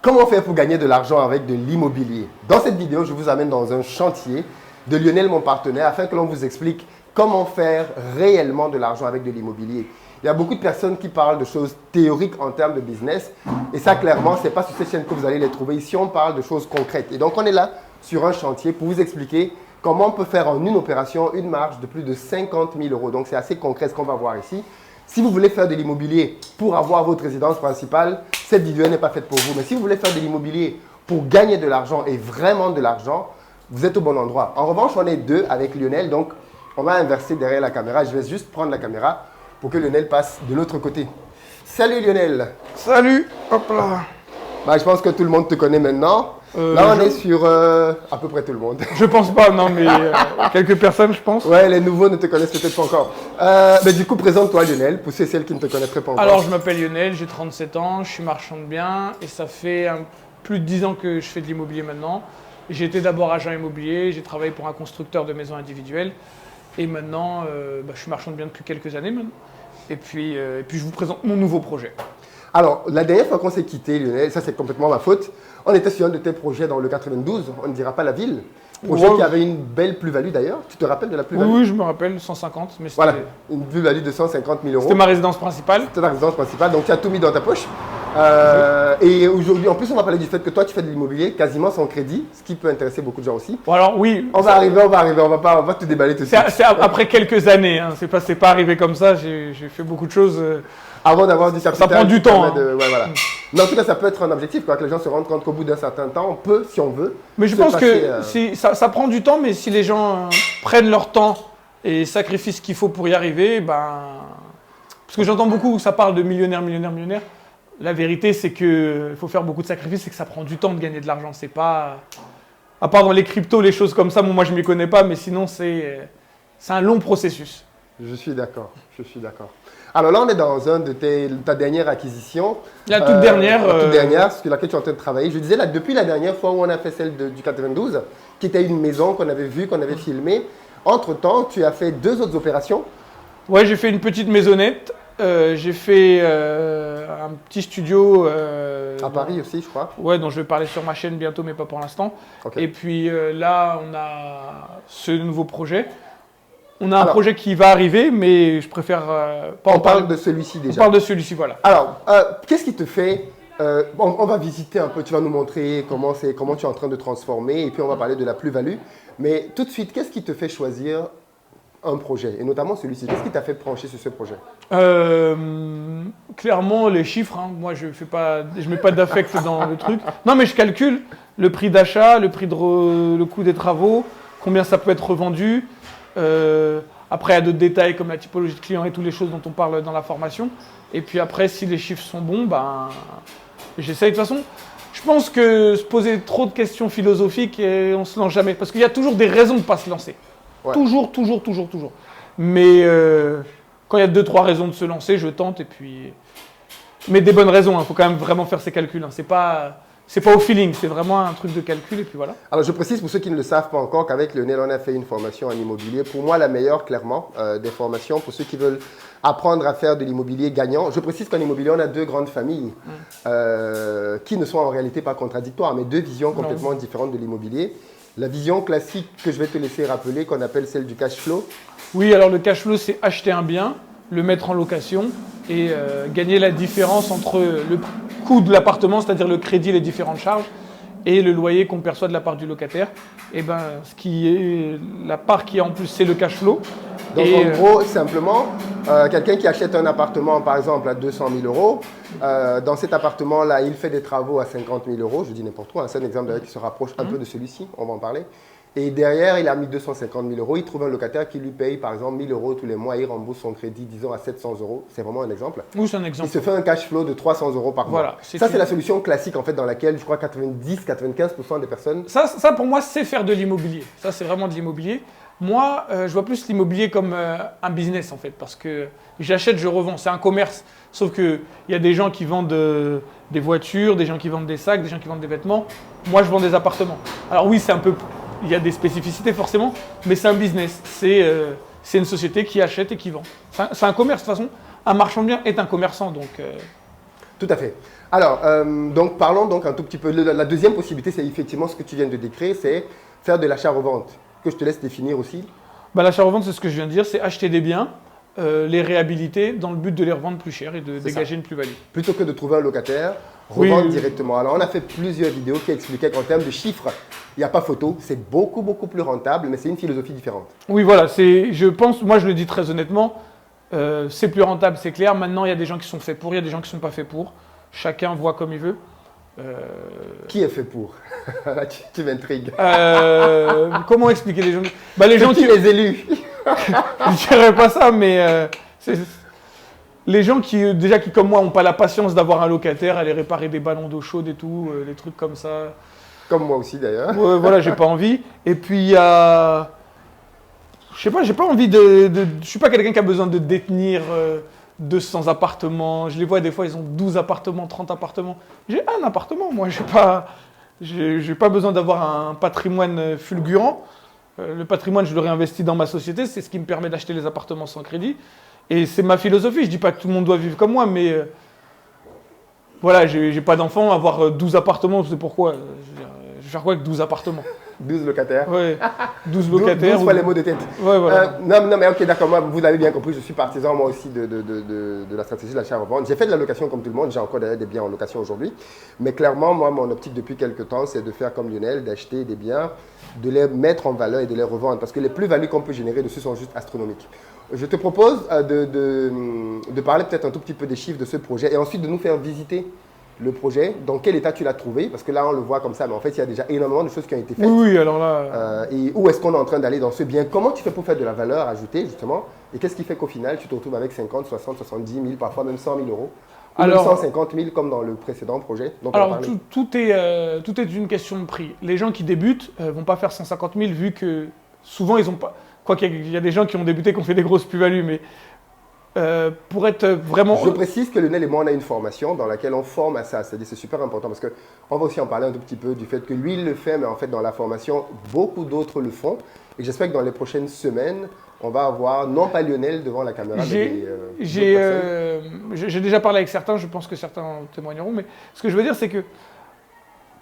Comment faire pour gagner de l'argent avec de l'immobilier? Dans cette vidéo, je vous amène dans un chantier de Lionel, mon partenaire, afin que l'on vous explique comment faire réellement de l'argent avec de l'immobilier. Il y a beaucoup de personnes qui parlent de choses théoriques en termes de business. Et ça, clairement, ce n'est pas sur cette chaîne que vous allez les trouver. Ici, on parle de choses concrètes. Et donc, on est là sur un chantier pour vous expliquer comment on peut faire en une opération une marge de plus de 50 000 euros. Donc, c'est assez concret ce qu'on va voir ici. Si vous voulez faire de l'immobilier pour avoir votre résidence principale, cette vidéo n'est pas faite pour vous. Mais si vous voulez faire de l'immobilier pour gagner de l'argent et vraiment de l'argent, vous êtes au bon endroit. En revanche, on est deux avec Lionel. Donc, on va inverser derrière la caméra. Je vais juste prendre la caméra pour que Lionel passe de l'autre côté. Salut Lionel. Salut, hop là. Bah, je pense que tout le monde te connaît maintenant. Là, on est sur à peu près tout le monde. Je pense pas, non, mais quelques personnes, je pense. Ouais, les nouveaux ne te connaissent peut-être pas encore. Mais du coup, présente-toi Lionel, pour celles qui ne te connaîtraient pas encore. Alors, je m'appelle Lionel, j'ai 37 ans, je suis marchand de biens et ça fait plus de 10 ans que je fais de l'immobilier maintenant. J'ai été d'abord agent immobilier, j'ai travaillé pour un constructeur de maisons individuelles et maintenant, je suis marchand de biens depuis quelques années maintenant. Et puis je vous présente mon nouveau projet. Alors, la dernière fois qu'on s'est quitté, Lionel, ça c'est complètement ma faute, on était sur un de tes projets dans le 92, on ne dira pas la ville. Projet qui avait une belle plus-value d'ailleurs. Tu te rappelles de la plus-value? Oui, je me rappelle, 150. Mais voilà, une plus-value de 150 000 euros. C'était ma résidence principale. C'était ta résidence principale, donc tu as tout mis dans ta poche. Et aujourd'hui, en plus, on va parler du fait que toi, tu fais de l'immobilier quasiment sans crédit, ce qui peut intéresser beaucoup de gens aussi. Bon, alors oui. On va arriver, on va te déballer tout de suite. C'est après quelques années, hein. C'est pas arrivé comme ça, j'ai fait beaucoup de choses. Avant d'avoir du capital. Ça prend du temps. Hein. Ouais, voilà. Mais en tout cas, ça peut être un objectif, quoi, que les gens se rendent compte qu'au bout d'un certain temps, on peut, si on veut. Mais je pense que ça prend du temps, mais si les gens prennent leur temps et sacrifient ce qu'il faut pour y arriver, parce que j'entends beaucoup que ça parle de millionnaire. La vérité, c'est qu'il faut faire beaucoup de sacrifices et que ça prend du temps de gagner de l'argent. C'est pas. À part dans les cryptos, les choses comme ça, moi je ne m'y connais pas, mais sinon, c'est un long processus. Je suis d'accord. Alors là, on est dans ta dernière acquisition. La toute dernière. La toute dernière, sur laquelle tu es en train de travailler. Je disais, là, depuis la dernière fois où on a fait celle du 92, qui était une maison qu'on avait vue, qu'on avait filmée. Entre-temps, tu as fait 2 autres opérations. Ouais, j'ai fait une petite maisonnette. J'ai fait un petit studio. À Paris aussi, je crois. Ouais, dont je vais parler sur ma chaîne bientôt, mais pas pour l'instant. Okay. Et puis là, on a ce nouveau projet. On a un projet qui va arriver, mais je préfère pas en parler. On parle de celui-ci déjà. On parle de celui-ci, voilà. Alors, qu'est-ce qui te fait… on va visiter un peu, tu vas nous montrer comment tu es en train de transformer, et puis on va parler de la plus-value. Mais tout de suite, qu'est-ce qui te fait choisir un projet, et notamment celui-ci? Qu'est-ce qui t'a fait pencher sur ce projet? Clairement, les chiffres. Hein. Moi, je mets pas d'affect dans le truc. Non, mais je calcule le prix d'achat, le coût des travaux, combien ça peut être revendu. Après, il y a d'autres détails comme la typologie de client et toutes les choses dont on parle dans la formation. Et puis après, si les chiffres sont bons, j'essaye. De toute façon, je pense que se poser trop de questions philosophiques, et on ne se lance jamais. Parce qu'il y a toujours des raisons de ne pas se lancer. Ouais. Toujours. Mais quand il y a 2-3 raisons de se lancer, je tente. Et puis... Mais des bonnes raisons, il faut quand même vraiment faire ses calculs. Hein. C'est pas au feeling, c'est vraiment un truc de calcul et puis voilà. Alors je précise pour ceux qui ne le savent pas encore qu'avec Lionel, on a fait une formation en immobilier. Pour moi, la meilleure, clairement, des formations pour ceux qui veulent apprendre à faire de l'immobilier gagnant. Je précise qu'en immobilier, on a 2 grandes familles qui ne sont en réalité pas contradictoires, mais 2 visions complètement différentes de l'immobilier. La vision classique que je vais te laisser rappeler, qu'on appelle celle du cash flow. Oui, alors le cash flow, c'est acheter un bien, le mettre en location et gagner la différence entre le coût de l'appartement, c'est-à-dire le crédit, les différentes charges, et le loyer qu'on perçoit de la part du locataire. Et la part qui est en plus, c'est le cash flow. Donc en gros, simplement, quelqu'un qui achète un appartement, par exemple, à 200 000 euros, dans cet appartement-là, il fait des travaux à 50 000 euros, je dis n'importe quoi, c'est un exemple qui se rapproche un peu de celui-ci, on va en parler. Et derrière, il a mis 250 000 euros. Il trouve un locataire qui lui paye, par exemple, 1 000 euros tous les mois. Il rembourse son crédit, disons, à 700 euros. C'est vraiment un exemple. Oui, c'est un exemple. Il se fait un cash flow de 300 euros par mois. Ça, c'est la solution classique, en fait, dans laquelle, je crois, 90-95% des personnes… Ça, pour moi, c'est faire de l'immobilier. Ça, c'est vraiment de l'immobilier. Moi, je vois plus l'immobilier comme un business, en fait, parce que j'achète, je revends. C'est un commerce. Sauf qu'il y a des gens qui vendent des voitures, des gens qui vendent des sacs, des gens qui vendent des vêtements. Moi, je vends des appartements. Alors oui, c'est un peu… Il y a des spécificités forcément, mais c'est un business. C'est une société qui achète et qui vend. C'est un commerce de toute façon. Un marchand de biens est un commerçant, donc… Tout à fait. Alors, donc parlons donc un tout petit peu. La deuxième possibilité, c'est effectivement ce que tu viens de décrire, c'est faire de l'achat-revente, que je te laisse définir aussi. Bah, l'achat-revente, c'est ce que je viens de dire, c'est acheter des biens, les réhabiliter dans le but de les revendre plus cher et de dégager une plus-value. Plutôt que de trouver un locataire, revendre directement. Alors, on a fait plusieurs vidéos qui expliquaient qu'en termes de chiffres, il n'y a pas photo, c'est beaucoup, beaucoup plus rentable, mais c'est une philosophie différente. Oui, voilà, je pense, moi je le dis très honnêtement, c'est plus rentable, c'est clair. Maintenant, il y a des gens qui sont faits pour, il y a des gens qui ne sont pas faits pour. Chacun voit comme il veut. Qui est fait pour? Tu m'intrigues. Comment expliquer les gens? Bah, les gens qui les élus. Je dirais pas ça, mais les gens qui, déjà, qui comme moi, n'ont pas la patience d'avoir un locataire, aller réparer des ballons d'eau chaude et tout, des trucs comme ça. Comme moi aussi d'ailleurs. Voilà, j'ai pas envie. Et puis il y a, je sais pas, j'ai pas envie je suis pas quelqu'un qui a besoin de détenir 200 appartements. Je les vois des fois, ils ont 12 appartements, 30 appartements. J'ai un appartement, moi, j'ai pas besoin d'avoir un patrimoine fulgurant. Le patrimoine, je le réinvestis dans ma société, c'est ce qui me permet d'acheter les appartements sans crédit. Et c'est ma philosophie. Je dis pas que tout le monde doit vivre comme moi, mais voilà, j'ai pas d'enfant, avoir 12 appartements, c'est pourquoi je vais faire quoi avec 12 appartements? 12 locataires. Ouais, 12 locataires. 12 fois les mots de tête. Ouais, voilà. Non, mais ok, d'accord, moi, vous l'avez bien compris, je suis partisan moi aussi de la stratégie de l'achat-revente. J'ai fait de la location comme tout le monde, j'ai encore d'ailleurs des biens en location aujourd'hui. Mais clairement, moi, mon optique depuis quelques temps, c'est de faire comme Lionel, d'acheter des biens, de les mettre en valeur et de les revendre. Parce que les plus-values qu'on peut générer dessus sont juste astronomiques. Je te propose de parler peut-être un tout petit peu des chiffres de ce projet et ensuite de nous faire visiter le projet, dans quel état tu l'as trouvé, parce que là on le voit comme ça, mais en fait il y a déjà énormément de choses qui ont été faites. Oui, alors là... et où est-ce qu'on est en train d'aller dans ce bien? Comment tu fais pour faire de la valeur ajoutée justement? Et qu'est-ce qui fait qu'au final tu te retrouves avec 50, 60, 70 000, parfois même 100 000 euros, ou alors, 150 000 comme dans le précédent projet dont alors tout est une question de prix. Les gens qui débutent vont pas faire 150 000 vu que souvent ils ont pas... Quoi qu'il y a des gens qui ont débuté, qui ont fait des grosses plus-values, mais... pour être vraiment... Je précise que Lionel et moi, on a une formation dans laquelle on forme à ça. C'est-à-dire c'est super important parce qu'on va aussi en parler un tout petit peu du fait que lui, il le fait, mais en fait, dans la formation, beaucoup d'autres le font. Et j'espère que dans les prochaines semaines, on va avoir, non pas Lionel devant la caméra, mais j'ai déjà parlé avec certains, je pense que certains témoigneront, mais ce que je veux dire, c'est que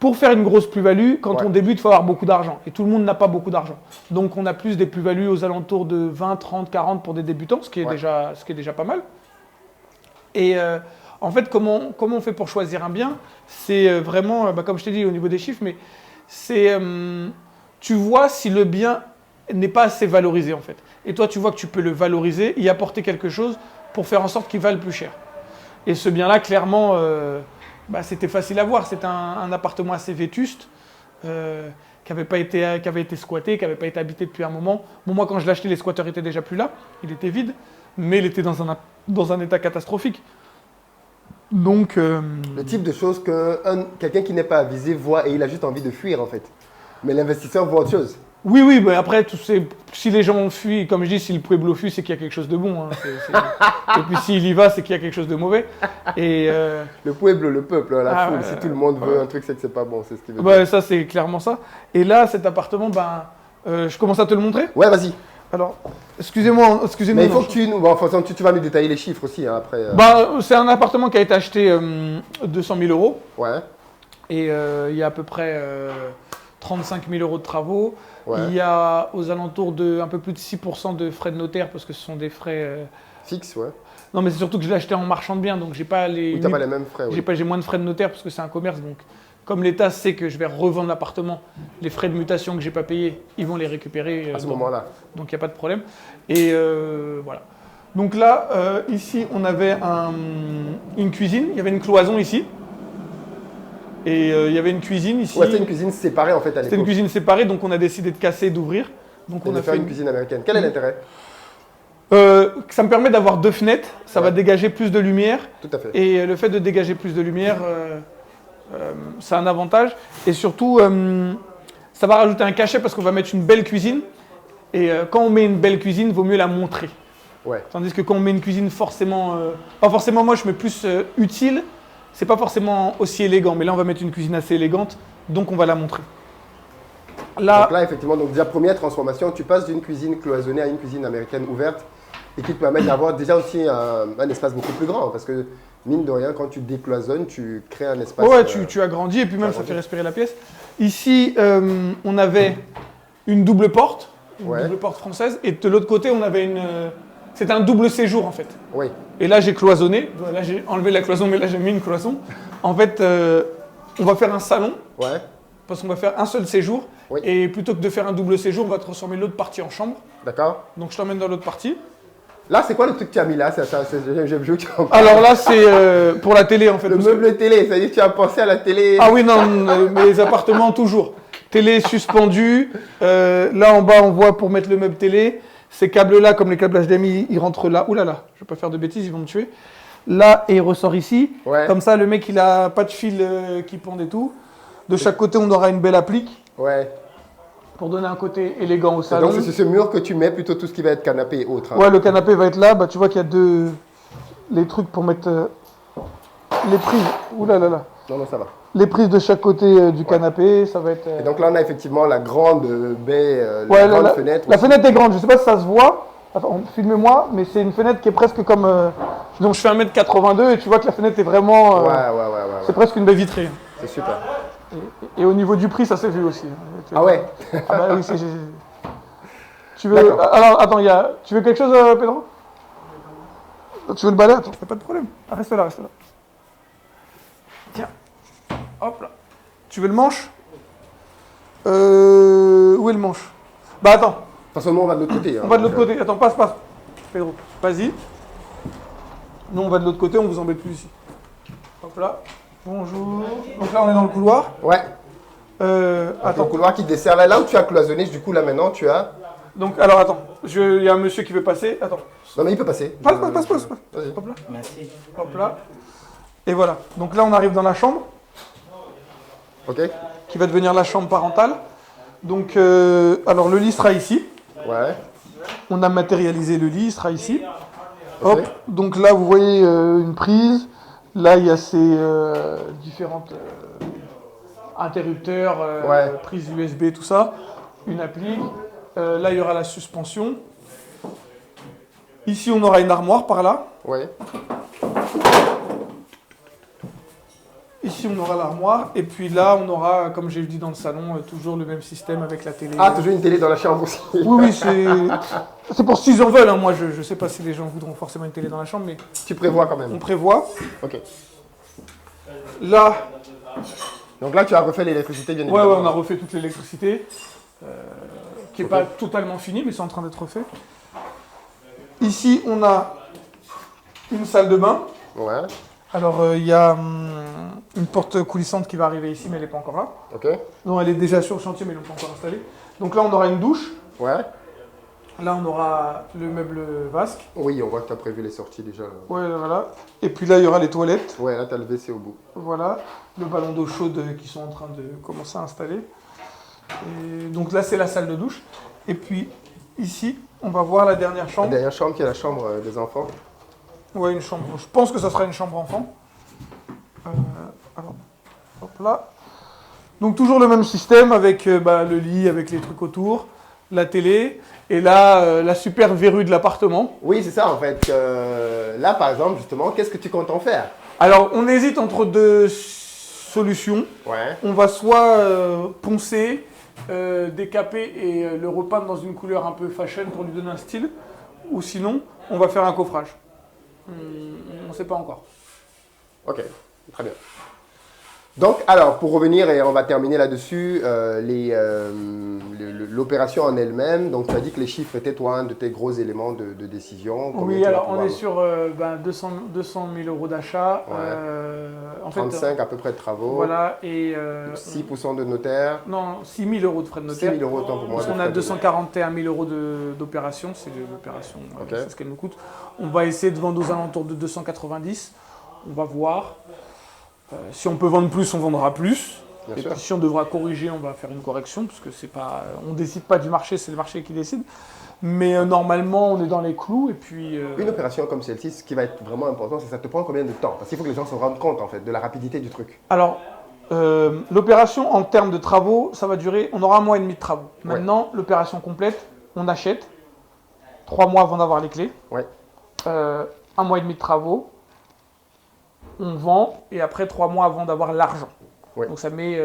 pour faire une grosse plus-value, quand on débute, il faut avoir beaucoup d'argent. Et tout le monde n'a pas beaucoup d'argent. Donc, on a plus des plus-values aux alentours de 20, 30, 40 pour des débutants, ce qui est déjà pas mal. Et en fait, comment on fait pour choisir un bien? C'est vraiment, comme je t'ai dit au niveau des chiffres, mais c'est tu vois si le bien n'est pas assez valorisé en fait. Et toi, tu vois que tu peux le valoriser, y apporter quelque chose pour faire en sorte qu'il vale plus cher. Et ce bien-là, clairement... c'était facile à voir, c'était un appartement assez vétuste, qui avait été squatté, qui n'avait pas été habité depuis un moment. Bon, moi quand je l'ai acheté, les squatteurs étaient déjà plus là, il était vide, mais il était dans un état catastrophique. Donc... Le type de choses que quelqu'un qui n'est pas avisé voit et il a juste envie de fuir en fait. Mais l'investisseur voit autre chose. Oui, mais après, si les gens fuient, comme je dis, si le Pueblo fuit, c'est qu'il y a quelque chose de bon. Hein. Et puis s'il y va, c'est qu'il y a quelque chose de mauvais. Et, le Pueblo, le peuple, la foule, si tout le monde veut un truc, c'est que c'est pas bon, c'est ce qui veut dire. Ça, c'est clairement ça. Et là, cet appartement, je commence à te le montrer? Ouais, vas-y. Alors, excusez-moi. Mais il faut que tu vas nous détailler les chiffres aussi, hein, après. C'est un appartement qui a été acheté 200 000 euros. Ouais. Et il y a à peu près 35 000 euros de travaux. Ouais. Il y a aux alentours de un peu plus de 6% de frais de notaire parce que ce sont des frais fixes, ouais. Non, mais c'est surtout que je l'ai acheté en marchand de biens, donc j'ai pas les. Oui, t'as pas les mêmes frais. J'ai moins de frais de notaire parce que c'est un commerce, donc comme l'État sait que je vais revendre l'appartement, les frais de mutation que j'ai pas payés, ils vont les récupérer à ce moment-là. Donc il n'y a pas de problème. Et voilà. Donc là, ici, on avait une cuisine. Il y avait une cloison ici. Et il y avait une cuisine ici. Ouais, c'était une cuisine séparée en fait à l'époque. C'était une cuisine séparée, donc on a décidé de casser et d'ouvrir. Donc on a fait une cuisine américaine. Quel est l'intérêt? Ça me permet d'avoir 2 fenêtres, ça va dégager plus de lumière. Tout à fait. Et le fait de dégager plus de lumière, c'est un avantage. Et surtout, ça va rajouter un cachet parce qu'on va mettre une belle cuisine. Et quand on met une belle cuisine, il vaut mieux la montrer. Ouais. Tandis que quand on met une cuisine pas forcément moi je mets plus utile, c'est pas forcément aussi élégant. Mais là on va mettre une cuisine assez élégante, donc on va la montrer. Donc là effectivement, donc déjà première transformation, tu passes d'une cuisine cloisonnée à une cuisine américaine ouverte et qui te permet d'avoir déjà aussi un espace beaucoup plus grand. Parce que mine de rien, quand tu décloisonnes, tu crées un espace. Ouais, tu agrandis et puis même ça fait respirer la pièce. Ici, on avait une double porte, double porte française, et de l'autre côté, on avait c'était un double séjour en fait. Oui. Et là, j'ai cloisonné. Là, j'ai enlevé la cloison, mais là, j'ai mis une cloison. En fait, on va faire un salon. Ouais. Parce qu'on va faire un seul séjour. Oui. Et plutôt que de faire un double séjour, on va transformer l'autre partie en chambre. D'accord. Donc, je t'emmène dans l'autre partie. Là, c'est quoi le truc que tu as mis là? Alors là, c'est pour la télé en fait. Le meuble télé, c'est-à-dire que tu as pensé à la télé. Ah oui, non, mais les appartements, toujours. Télé suspendue. Là, en bas, on voit pour mettre le meuble télé. Ces câbles-là, comme les câbles HDMI, ils rentrent là. Ouh là là, je ne vais pas faire de bêtises, ils vont me tuer. Là, et il ressort ici. Ouais. Comme ça, le mec, il n'a pas de fil qui pend et tout. De chaque côté, on aura une belle applique. Ouais. Pour donner un côté élégant au salon. Donc, c'est ce mur que tu mets plutôt tout ce qui va être canapé et autres. Hein. Ouais, le canapé va être là. Bah, tu vois qu'il y a les trucs pour mettre les prises. Ouh là là là. Non, ça va. Les prises de chaque côté du canapé, ça va être... Et donc là, on a effectivement la grande baie, grande fenêtre. La fenêtre est grande, je ne sais pas si ça se voit. Attends, filmez-moi, mais c'est une fenêtre qui est presque comme... Donc je fais 1m82 et tu vois que la fenêtre est vraiment... Ouais. C'est presque une baie vitrée. C'est super. Et au niveau du prix, ça s'est vu aussi. Ah ouais. Ah bah oui, Tu veux... Alors, attends, tu veux quelque chose, Pedro? Tu veux le balai? Attends, pas de problème. Ah, reste là. Tiens. Hop là. Tu veux le manche? Où est le manche? Bah attends. De toute façon, nous, on va de l'autre côté. Hein, on va de l'autre côté. Attends, passe. Pedro, vas-y. Nous, on va de l'autre côté, on vous embête plus ici. Hop là. Bonjour. Donc là, on est dans le couloir. Ouais. Attends. Le couloir qui dessert là où tu as cloisonné, du coup, là, maintenant, tu as... Donc, alors, attends. Il y a un monsieur qui veut passer. Attends. Non, mais il peut passer. Passe. Vas-y. Hop là. Merci. Hop là. Et voilà. Donc là, on arrive dans la chambre. Ok. Qui va devenir la chambre parentale. Donc, alors le lit sera ici. Ouais. On a matérialisé le lit, il sera ici. Ok. Hop. Donc là, vous voyez une prise. Là, il y a ces différentes interrupteurs, prises USB, tout ça. Une appli. Là, il y aura la suspension. Ici, on aura une armoire par là. Ouais. Ici, on aura l'armoire. Et puis là, on aura, comme j'ai dit dans le salon, toujours le même système avec la télé. Ah, toujours une télé dans la chambre aussi. Oui, c'est pour s'ils en veulent. Hein. Moi, je ne sais pas si les gens voudront forcément une télé dans la chambre, mais Tu prévois quand même. on prévoit. Ok. Là, Donc là, tu as refait l'électricité, bien ouais, évidemment. on a refait toute l'électricité, qui n'est pas totalement finie, mais c'est en train d'être refait. Ici, on a une salle de bain. Ouais. Alors, il y a une porte coulissante qui va arriver ici, mais elle n'est pas encore là. Ok. Non, elle est déjà sur le chantier, mais ils ne l'ont pas encore installée. Donc là, on aura une douche. Ouais. Là, on aura le meuble vasque. Oui, on voit que tu as prévu les sorties déjà. Ouais, voilà. Et puis là, il y aura les toilettes. Ouais, là, tu as le WC au bout. Voilà. Le ballon d'eau chaude qui sont en train de commencer à installer. Et donc là, c'est la salle de douche. Et puis, ici, on va voir la dernière La chambre. dernière chambre qui est la chambre des enfants. Ouais, une chambre. Je pense que ça sera une chambre enfant. Alors, hop là. Donc toujours le même système avec le lit, avec les trucs autour, la télé, et là, la super verrue de l'appartement. Oui, c'est ça en fait. Là, par exemple, justement, qu'est-ce que tu comptes en faire? Alors, on hésite entre deux solutions. Ouais. On va soit poncer, décaper et le repeindre dans une couleur un peu fashion pour lui donner un style, ou sinon, on va faire un coffrage. On ne sait pas encore. Ok, très bien. Donc, alors, pour revenir, et on va terminer là-dessus, l'opération en elle-même, donc tu as dit que les chiffres étaient, toi, un de tes gros éléments de décision. Oui, alors on est sur 200 000 euros d'achat. Ouais. 35 à peu près de travaux. Voilà, et... 6% de notaire. Non, 6 000 euros de frais de notaire. 6 000 euros, tant pour moi. Parce qu'on a 241 000 euros d'opération, c'est l'opération, c'est ce qu'elle nous coûte. On va essayer de vendre aux alentours de 290, on va voir. Si on peut vendre plus, on vendra plus. Bien et sûr. puis si on devra corriger, on va faire une correction, parce que c'est pas, on ne décide pas du marché, c'est le marché qui décide. Mais normalement, on est dans les clous. Et puis, Une opération comme celle-ci, ce qui va être vraiment important, c'est que ça te prend combien de temps? Parce qu'il faut que les gens se rendent compte en fait de la rapidité du truc. Alors, l'opération en termes de travaux, ça va durer, on aura 1 mois et demi de travaux. Maintenant, l'opération complète, on achète 3 mois avant d'avoir les clés. Ouais. 1 mois et demi de travaux. on vend et après 3 mois avant d'avoir l'argent. Ouais. Donc ça met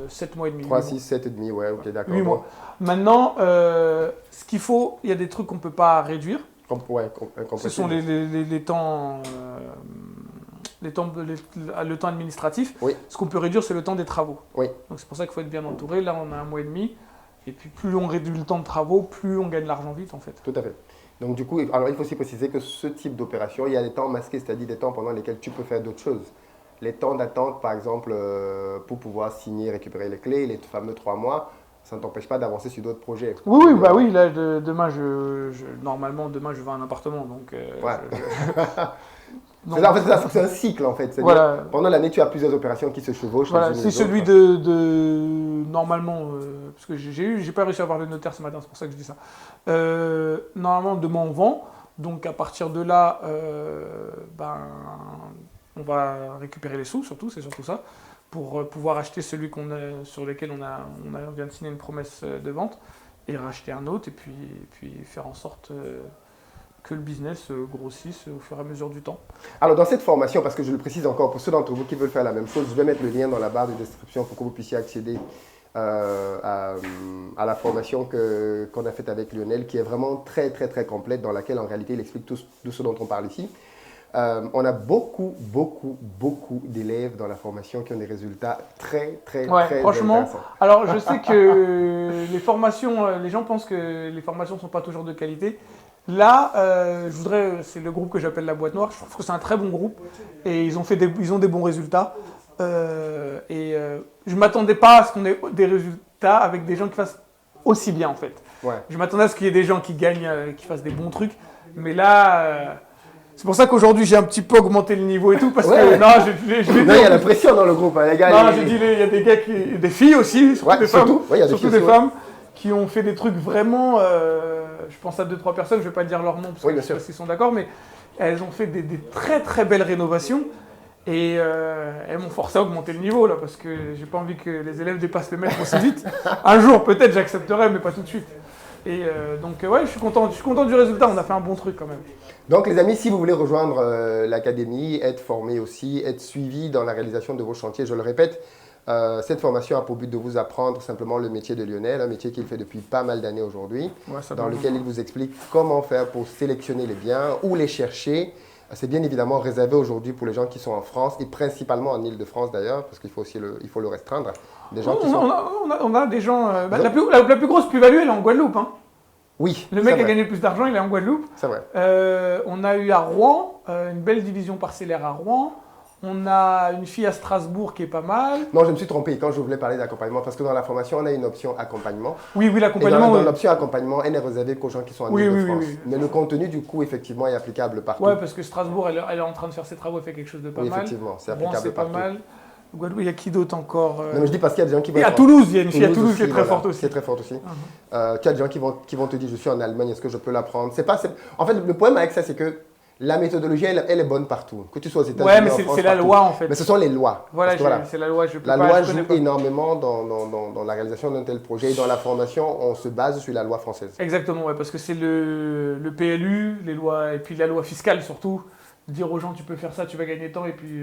7 mois et demi. 3, 6, 7 et demi, ouais, ok, d'accord. 8 mois. Maintenant, ce qu'il faut, il y a des trucs qu'on ne peut pas réduire. Ce sont les temps, le temps administratif. Oui. Ce qu'on peut réduire, c'est le temps des travaux. Oui. Donc c'est pour ça qu'il faut être bien entouré. Là, on a 1 mois et demi. Et puis plus on réduit le temps de travaux, plus on gagne l'argent vite en fait. Tout à fait. Donc du coup, alors il faut aussi préciser que ce type d'opération, il y a des temps masqués, c'est-à-dire des temps pendant lesquels tu peux faire d'autres choses. Les temps d'attente, par exemple, pour pouvoir signer, récupérer les clés, les fameux 3 mois, ça ne t'empêche pas d'avancer sur d'autres projets. Oui, bah oui, là, demain, normalement, demain, je vends un appartement, donc... Ouais. En fait, c'est un cycle, en fait. Voilà. Pendant l'année, tu as plusieurs opérations qui se chevauchent. Voilà, c'est celui normalement, parce que j'ai pas réussi à avoir le notaire ce matin, c'est pour ça que je dis ça. Normalement, demain, on vend, donc à partir de là, on va récupérer les sous, surtout, c'est surtout ça, pour pouvoir acheter celui sur lequel on vient de signer une promesse de vente, et racheter un autre, et puis faire en sorte que le business grossisse au fur et à mesure du temps. Alors dans cette formation, parce que je le précise encore, pour ceux d'entre vous qui veulent faire la même chose, je vais mettre le lien dans la barre de description pour que vous puissiez accéder à la formation qu'on a faite avec Lionel, qui est vraiment très très très complète, dans laquelle en réalité il explique tout ce dont on parle ici. On a beaucoup d'élèves dans la formation qui ont des résultats très franchement, intéressants. Alors je sais que les formations, les gens pensent que les formations ne sont pas toujours de qualité. Là, c'est le groupe que j'appelle la boîte noire. Je trouve que c'est un très bon groupe et ils ont des bons résultats. Je m'attendais pas à ce qu'on ait des résultats avec des gens qui fassent aussi bien en fait. Ouais. Je m'attendais à ce qu'il y ait des gens qui gagnent, qui fassent des bons trucs. Mais là, c'est pour ça qu'aujourd'hui j'ai un petit peu augmenté le niveau et tout parce que il y a la pression dans le groupe, hein, les gars. Non, j'ai dit il y a des gars des filles aussi, surtout des femmes qui ont fait des trucs vraiment. Je pense à 2-3 personnes, je ne vais pas dire leur nom parce que je sais pas s'ils sont d'accord, mais elles ont fait des très très belles rénovations et elles m'ont forcé à augmenter le niveau là parce que j'ai pas envie que les élèves dépassent les maîtres aussi vite. Un jour peut-être j'accepterai, mais pas tout de suite. Et donc je suis content du résultat, on a fait un bon truc quand même. Donc les amis, si vous voulez rejoindre l'académie, être formé aussi, être suivi dans la réalisation de vos chantiers, je le répète, cette formation a pour but de vous apprendre simplement le métier de Lionel, un métier qu'il fait depuis pas mal d'années aujourd'hui, dans lequel il vous explique comment faire pour sélectionner les biens, où les chercher. C'est bien évidemment réservé aujourd'hui pour les gens qui sont en France et principalement en Île-de-France d'ailleurs, parce qu'il faut aussi le restreindre. Des gens on a des gens... la plus grosse plus-value, elle est en Guadeloupe. Hein. Oui. Le mec a gagné le plus d'argent, il est en Guadeloupe. C'est vrai. On a eu à Rouen, une belle division parcellaire à Rouen. On a une fille à Strasbourg qui est pas mal. Non, je me suis trompé quand je voulais parler d'accompagnement, parce que dans la formation, on a une option accompagnement. Oui, l'accompagnement. Et dans l'option accompagnement, elle est réservée qu'aux gens qui sont en Île-de-France. Mais le contenu, du coup, effectivement, est applicable partout. Oui, parce que Strasbourg, elle est en train de faire ses travaux, elle fait quelque chose de pas mal. Effectivement, c'est applicable partout. Pas mal. Guadeloupe, il y a qui d'autre encore Non, mais je dis parce qu'il y a des gens qui vont... Et à Toulouse, il y a une fille à Toulouse qui est très forte aussi. Qui est très forte aussi. Tu as des gens qui vont te dire, je suis en Allemagne, est-ce que je peux l'apprendre? En fait, le problème avec ça, c'est que la méthodologie, elle est bonne partout. Que tu sois aux États-Unis, ouais, mais c'est la loi en fait. Mais ce sont les lois. Voilà, c'est la loi. La loi joue énormément dans la réalisation d'un tel projet. Et dans la formation, on se base sur la loi française. Exactement, ouais, parce que c'est le PLU, les lois, et puis la loi fiscale surtout. Dire aux gens tu peux faire ça, tu vas gagner tant, et puis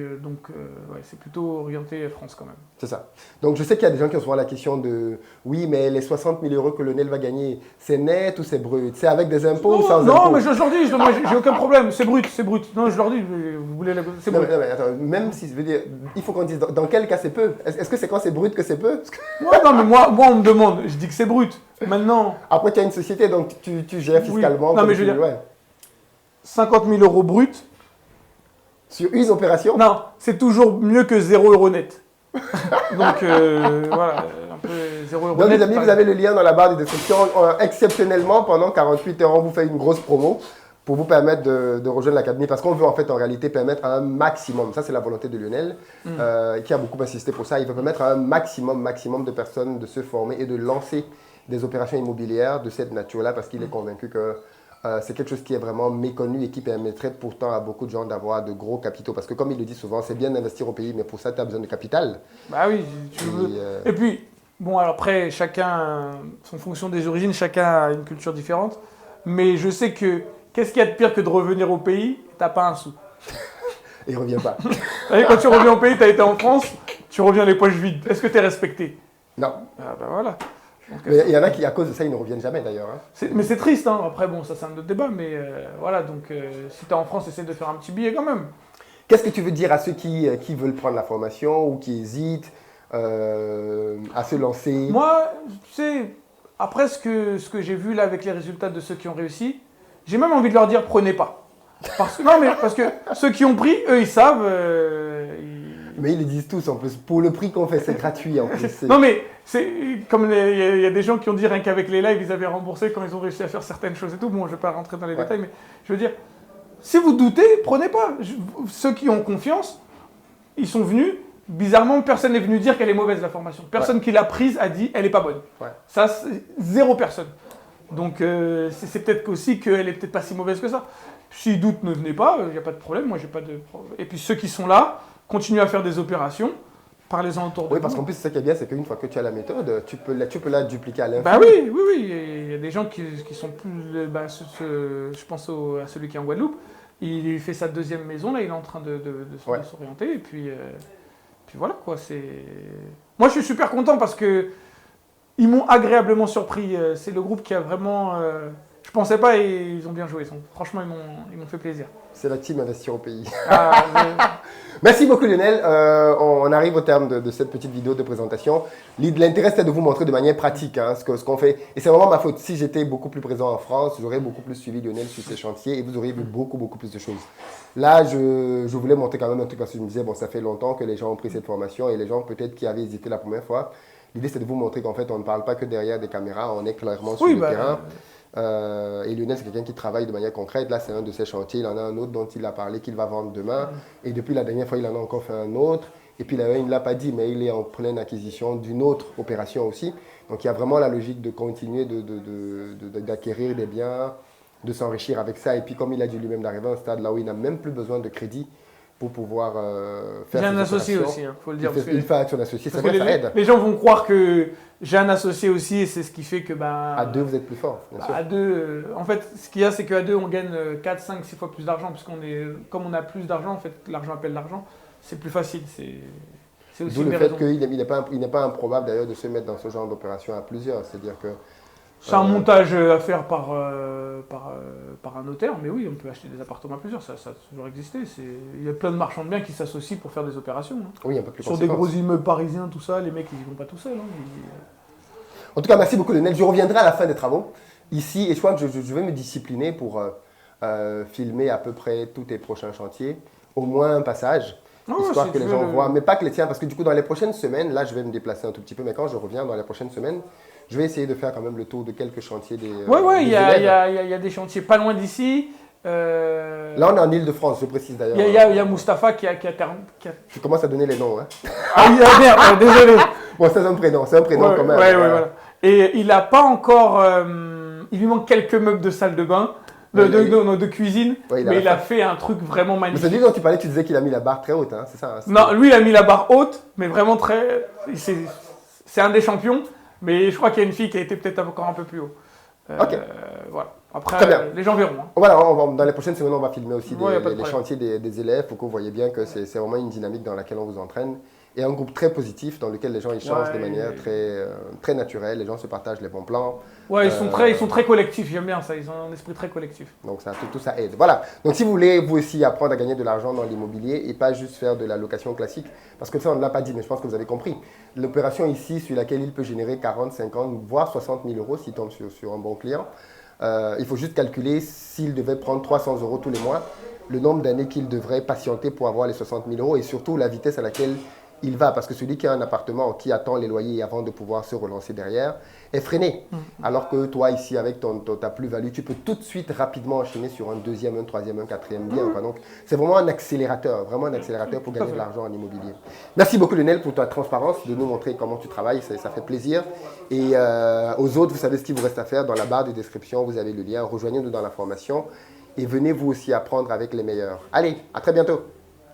c'est plutôt orienté France quand même. C'est ça. Donc je sais qu'il y a des gens qui ont souvent la question de oui, mais les 60 000 euros que Lionel va gagner, c'est net ou c'est brut? C'est avec des impôts ou sans impôts? Non, mais je leur dis, j'ai aucun problème, c'est brut. Non, je leur dis, vous voulez c'est brut. Non, mais attends, même si je veux dire, il faut qu'on dise dans quel cas c'est peu. Est-ce que c'est quand c'est brut que c'est peu? Non, mais moi on me demande, je dis que c'est brut. Maintenant. Après tu as une société, donc tu gères fiscalement. Oui. Non, mais je veux dire, 50 000 euros brut. Sur une opération? Non, c'est toujours mieux que 0 € net. Donc voilà, un peu 0 € net. Donc les amis, vous avez le lien dans la barre de description. Exceptionnellement, pendant 48 heures, on vous fait une grosse promo pour vous permettre de rejoindre l'académie, parce qu'on veut en fait en réalité permettre à un maximum, ça c'est la volonté de Lionel, qui a beaucoup insisté pour ça, il veut permettre à un maximum de personnes de se former et de lancer des opérations immobilières de cette nature-là, parce qu'il est convaincu que c'est quelque chose qui est vraiment méconnu et qui permettrait pourtant à beaucoup de gens d'avoir de gros capitaux. Parce que comme il le dit souvent, c'est bien d'investir au pays, mais pour ça, tu as besoin de capital. Bah oui, tu veux. Et puis, bon, alors après, chacun, en fonction des origines, chacun a une culture différente. Mais je sais que, qu'est-ce qu'il y a de pire que de revenir au pays, t'as pas un sou. il ne revient pas. Et quand tu reviens au pays, tu as été en France, tu reviens les poches vides. Est-ce que tu es respecté? Non. Ah ben voilà. Mais il y en a qui, à cause de ça, ils ne reviennent jamais d'ailleurs. Hein. Mais c'est triste, hein. Après, bon, ça c'est un autre débat, mais voilà, donc si tu es en France, essaie de faire un petit billet quand même. Qu'est-ce que tu veux dire à ceux qui veulent prendre la formation ou qui hésitent à se lancer? Moi, tu sais, après ce que j'ai vu là avec les résultats de ceux qui ont réussi, j'ai même envie de leur dire prenez pas. Parce que ceux qui ont pris, eux, ils savent. Mais ils le disent tous en plus. Pour le prix qu'on fait, c'est gratuit en plus. Non, mais c'est comme il y a des gens qui ont dit rien qu'avec les lives, ils avaient remboursé quand ils ont réussi à faire certaines choses et tout. Bon, je ne vais pas rentrer dans les détails, mais je veux dire, si vous doutez, prenez pas. Ceux qui ont confiance, ils sont venus. Bizarrement, personne n'est venu dire qu'elle est mauvaise la formation. Personne qui l'a prise a dit elle est pas bonne. Ouais. Ça, zéro personne. Donc c'est peut-être aussi qu'elle est peut-être pas si mauvaise que ça. S'ils doutent, ne venez pas, il n'y a pas de problème. Moi, j'ai pas de problème. Et puis ceux qui sont là, continuent à faire des opérations. Parlez-en autour de vous. Oui, parce qu'en plus, ça qui est bien, c'est qu'une fois que tu as la méthode, tu peux la dupliquer à l'infini. Bah oui. Il y a des gens qui sont plus. Je pense à celui qui est en Guadeloupe. Il fait sa deuxième maison, là, il est en train de s'orienter. Et puis voilà, quoi. Moi, je suis super content parce que ils m'ont agréablement surpris. C'est le groupe qui a vraiment. Je pensais pas et ils ont bien joué. Franchement, ils m'ont fait plaisir. C'est la team Investir au pays. Ah, Merci beaucoup Lionel. On arrive au terme de cette petite vidéo de présentation. L'intérêt c'est de vous montrer de manière pratique ce qu'on fait. Et c'est vraiment ma faute. Si j'étais beaucoup plus présent en France, j'aurais beaucoup plus suivi Lionel sur ses chantiers et vous auriez vu beaucoup plus de choses. Là, je voulais montrer quand même un truc parce que je me disais, bon, ça fait longtemps que les gens ont pris cette formation et les gens peut-être qui avaient hésité la première fois. L'idée c'est de vous montrer qu'en fait on ne parle pas que derrière des caméras, on est clairement sur le terrain. Et Lionel, c'est quelqu'un qui travaille de manière concrète. Là, c'est un de ses chantiers. Il en a un autre dont il a parlé qu'il va vendre demain. Et depuis la dernière fois, il en a encore fait un autre. Et puis là, il ne l'a pas dit, mais il est en pleine acquisition d'une autre opération aussi. Donc, il y a vraiment la logique de continuer d'acquérir des biens, de s'enrichir avec ça. Et puis, comme il a dit lui-même d'arriver à un stade là où il n'a même plus besoin de crédit pour pouvoir faire. J'ai un associé aussi, il faut le dire. Il fait avec son associé, c'est vrai, ça aide. Les gens vont croire que j'ai un associé aussi et c'est ce qui fait que. À deux, vous êtes plus fort, bien sûr. À deux, en fait, ce qu'il y a, c'est qu'à deux, on gagne 4, 5, 6 fois plus d'argent. Comme on a plus d'argent, en fait, l'argent appelle l'argent, c'est plus facile. C'est aussi d'où le une fait raisons. qu'il n'est pas improbable d'ailleurs de se mettre dans ce genre d'opération à plusieurs. C'est-à-dire que. C'est un montage à faire par un notaire, mais oui, on peut acheter des appartements à plusieurs, ça a toujours existé. Il y a plein de marchands de biens qui s'associent pour faire des opérations. Oui, un peu plus sur des gros immeubles parisiens, tout ça, les mecs, ils n'y vont pas tout seuls. En tout cas, merci beaucoup Lionel. Je reviendrai à la fin des travaux ici et je crois que je vais me discipliner pour filmer à peu près tous tes prochains chantiers, au moins un passage. Histoire que les gens voient, mais pas que les tiens, parce que du coup, dans les prochaines semaines, là, je vais me déplacer un tout petit peu, mais quand je reviens dans les prochaines semaines, je vais essayer de faire quand même le tour de quelques chantiers des. Il y a des chantiers pas loin d'ici. Là, on est en Île-de-France, je précise d'ailleurs. Il y a Mustapha qui a. Je commence à donner les noms. Hein. Ah, merde, désolé. Bon, c'est un prénom quand même. Voilà. Et il n'a pas encore. Il lui manque quelques meubles de salle de bain. De cuisine, mais il a fait un truc vraiment magnifique. Mais celui dont tu parlais, tu disais qu'il a mis la barre très haute, hein, c'est ça? Non, lui il a mis la barre haute, mais vraiment très. C'est un des champions, mais je crois qu'il y a une fille qui a été peut-être encore un peu plus haut. Ok. Voilà. Après, les gens verront. Hein. Voilà, dans les prochaines semaines, on va filmer aussi les chantiers des élèves pour que vous voyez bien que c'est vraiment une dynamique dans laquelle on vous entraîne. Et un groupe très positif dans lequel les gens échangent de manière très naturelle, les gens se partagent les bons plans. Ouais, ils sont très collectifs, j'aime bien ça, ils ont un esprit très collectif. Donc tout ça aide. Voilà, donc si vous voulez vous aussi apprendre à gagner de l'argent dans l'immobilier et pas juste faire de la location classique, parce que ça on ne l'a pas dit, mais je pense que vous avez compris. L'opération ici sur laquelle il peut générer 40, 50, voire 60 000 euros s'il tombe sur un bon client, il faut juste calculer s'il devait prendre 300 euros tous les mois, le nombre d'années qu'il devrait patienter pour avoir les 60 000 euros et surtout la vitesse à laquelle il va, parce que celui qui a un appartement, qui attend les loyers avant de pouvoir se relancer derrière, est freiné. Alors que toi, ici, avec ta plus-value, tu peux tout de suite rapidement enchaîner sur un deuxième, un troisième, un quatrième bien. Donc, c'est vraiment un accélérateur pour gagner de l'argent en immobilier. Merci beaucoup, Lionel, pour ta transparence, de nous montrer comment tu travailles, ça fait plaisir. Et aux autres, vous savez ce qu'il vous reste à faire. Dans la barre de description, vous avez le lien. Rejoignez-nous dans la formation et venez vous aussi apprendre avec les meilleurs. Allez, à très bientôt.